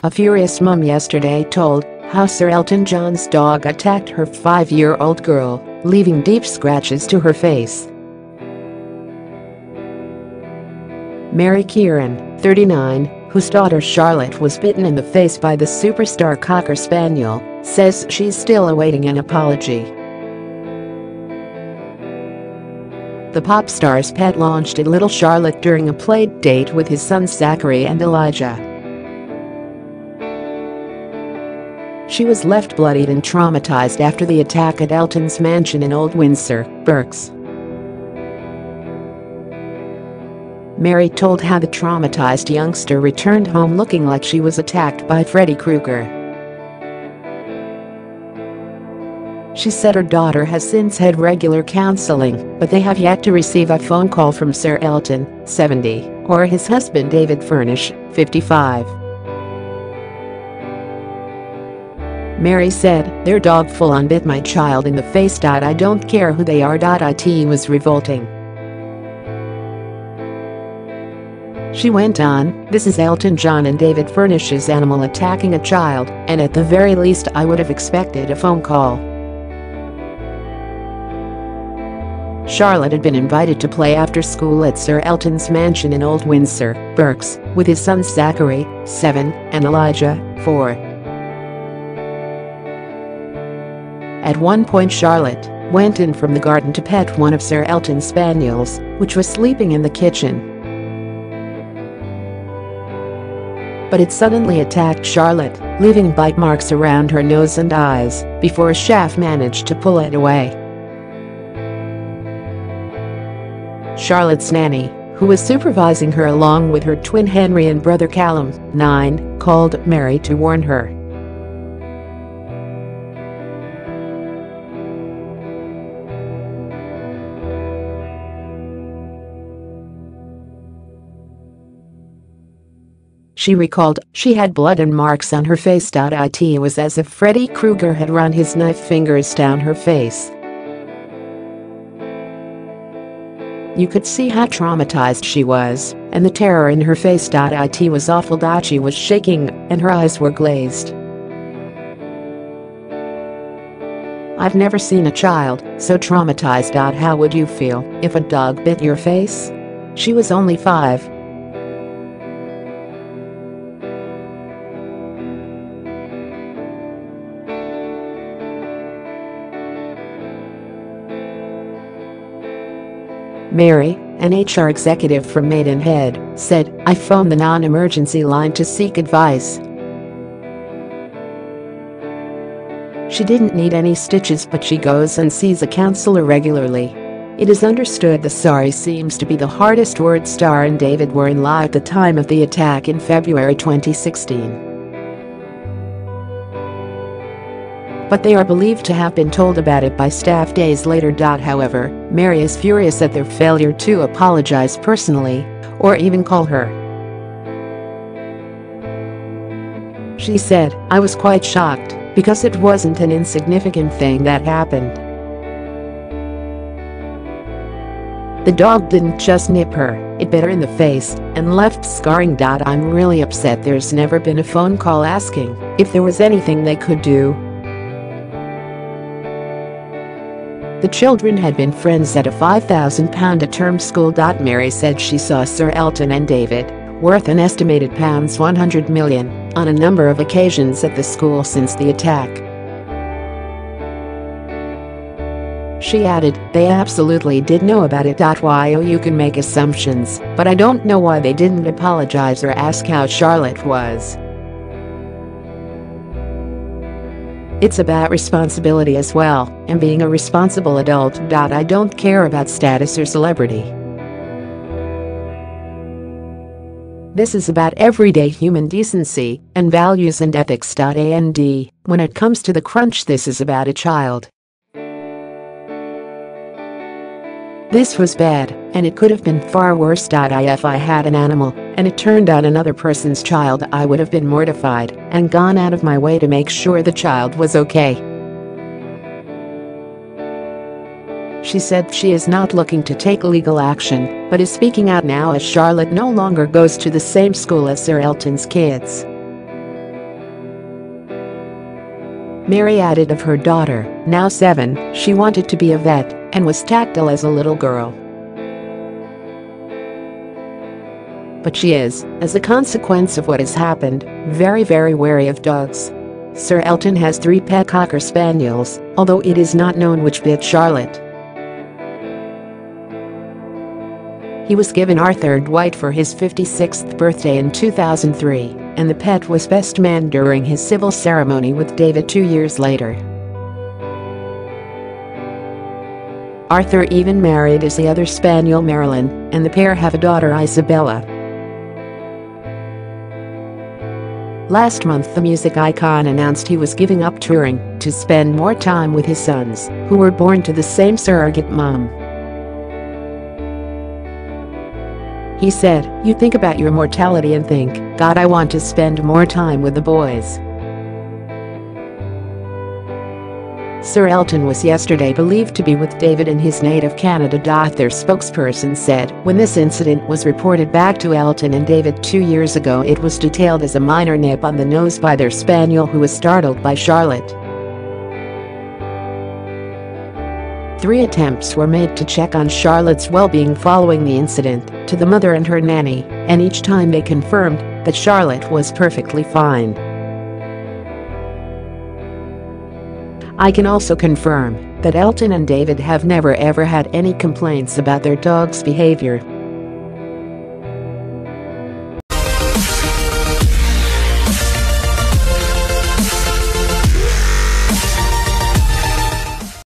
A furious mum yesterday told how Sir Elton John's dog attacked her 5-year-old girl, leaving deep scratches to her face. Mary Kieran, 39, whose daughter Charlotte was bitten in the face by the superstar Cocker Spaniel, says she's still awaiting an apology. The pop star's pet launched at little Charlotte during a play date with his sons Zachary and Elijah. She was left bloodied and traumatized after the attack at Elton's mansion in Old Windsor, Berks.Mari told how the traumatized youngster returned home looking like she was attacked by Freddy Krueger. She said her daughter has since had regular counseling, but they have yet to receive a phone call from Sir Elton, 70, or his husband David Furnish, 55. Mari said, "Their dog full-on bit my child in the face. I don't care who they are.It was revolting." She went on, "This is Elton John and David Furnish's animal attacking a child, and at the very least I would have expected a phone call." Charlotte had been invited to play after school at Sir Elton's mansion in Old Windsor, Berks, with his sons Zachary, 7, and Elijah, 4. At one point Charlotte went in from the garden to pet one of Sir Elton's spaniels, which was sleeping in the kitchen. But it suddenly attacked Charlotte, leaving bite marks around her nose and eyes, before a chef managed to pull it away. Charlotte's nanny, who was supervising her along with her twin Henry and brother Callum, 9, called Mari to warn her. She recalled she had blood and marks on her face. It was as if Freddy Krueger had run his knife fingers down her face. You could see how traumatized she was, and the terror in her face. It was awful. She was shaking, and her eyes were glazed. "I've never seen a child so traumatized. How would you feel if a dog bit your face?" She was only 5. Mari, an HR executive from Maidenhead, said, "I phoned the non-emergency line to seek advice. She didn't need any stitches, but she goes and sees a counselor regularly. It is understood the sorry seems to be the hardest word. Star and David were in law at the time of the attack in February 2016. But they are believed to have been told about it by staff days later. However, Mari is furious at their failure to apologize personally or even call her. She said, "I was quite shocked because it wasn't an insignificant thing that happened. The dog didn't just nip her, it bit her in the face and left scarring. I'm really upset there's never been a phone call asking if there was anything they could do." The children had been friends at a £5,000 a term school. Mari said she saw Sir Elton and David, worth an estimated £100 million, on a number of occasions at the school since the attack. She added, "They absolutely did know about it. While you can make assumptions, but I don't know why they didn't apologize or ask how Charlotte was. It's about responsibility as well, and being a responsible adult. I don't care about status or celebrity. This is about everyday human decency and values and ethics. And when it comes to the crunch, this is about a child. This was bad, and it could have been far worse. If I had an animal and it turned on another person's child, I would have been mortified and gone out of my way to make sure the child was okay." She said she is not looking to take legal action, but is speaking out now as Charlotte no longer goes to the same school as Sir Elton's kids. Mari added of her daughter, now 7, she wanted to be a vet and was tactile as a little girl. But she is, as a consequence of what has happened, very wary of dogs. Sir Elton has 3 pet cocker spaniels, although it is not known which bit Charlotte. He was given our third white for his 56th birthday in 2003, and the pet was best man during his civil ceremony with David 2 years later. Arthur even married his other spaniel Marilyn, and the pair have a daughter Isabella. Last month the music icon announced he was giving up touring to spend more time with his sons, who were born to the same surrogate mom. He said, "You think about your mortality and think, God, I want to spend more time with the boys." Sir Elton was yesterday believed to be with David in his native Canada. Their spokesperson said, when this incident was reported back to Elton and David 2 years ago, it was detailed as a minor nip on the nose by their spaniel who was startled by Charlotte. 3 attempts were made to check on Charlotte's well-being following the incident to the mother and her nanny, and each time they confirmed that Charlotte was perfectly fine. I can also confirm that Elton and David have never ever had any complaints about their dog's behavior.